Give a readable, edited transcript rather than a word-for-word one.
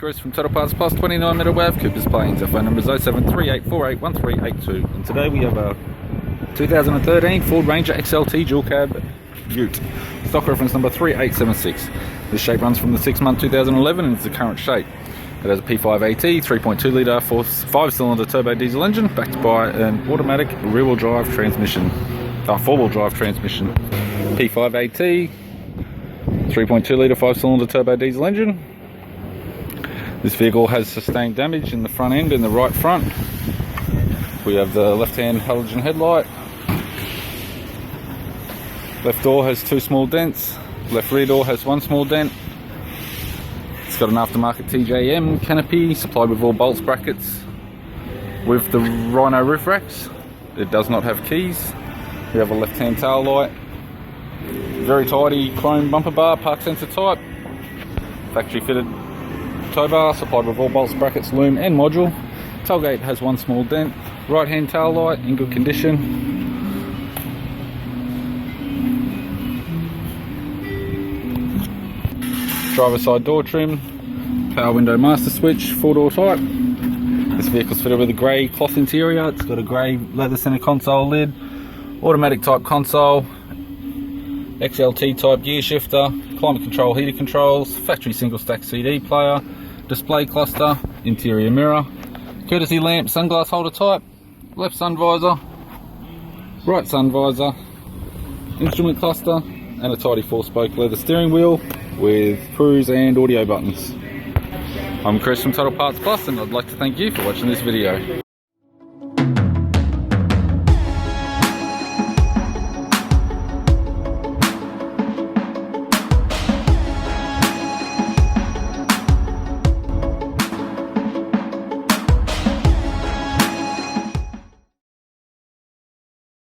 Chris from Total Parts Plus 29 Meadow Wave, Cooper's Plains. Our phone number is 0738481382. And today we have a 2013 Ford Ranger XLT dual cab ute. Stock reference number 3876. This shape runs from the 6-month 2011 and it's the current shape. It has a P5AT 3.2 litre 5-cylinder turbo diesel engine backed by an automatic rear-wheel drive transmission, 4-wheel drive transmission. P5AT 3.2 litre 5-cylinder turbo diesel engine. This vehicle has sustained damage in the front end and the right front. We have the left-hand halogen headlight. Left door has 2 small dents. Left rear door has 1 small dent. It's got an aftermarket TJM Canopy supplied with all bolts, brackets with the Rhino roof racks. It does not have keys. We have a left-hand tail light. Very tidy chrome bumper bar, park sensor type. Factory fitted tow bar supplied with all bolts, brackets, loom and module. Tailgate has 1 small dent. Right hand tail light in good condition. Driver side door trim. Power window master switch, 4-door type. This vehicle's fitted with a grey cloth interior. It's got a grey leather centre console lid. Automatic type console. XLT type gear shifter. Climate control heater controls. Factory single stack CD player. Display cluster, interior mirror, courtesy lamp, sunglass holder type, left sun visor, right sun visor, instrument cluster, and a tidy 4-spoke leather steering wheel with cruise and audio buttons. I'm Chris from Total Parts Plus, and I'd like to thank you for watching this video.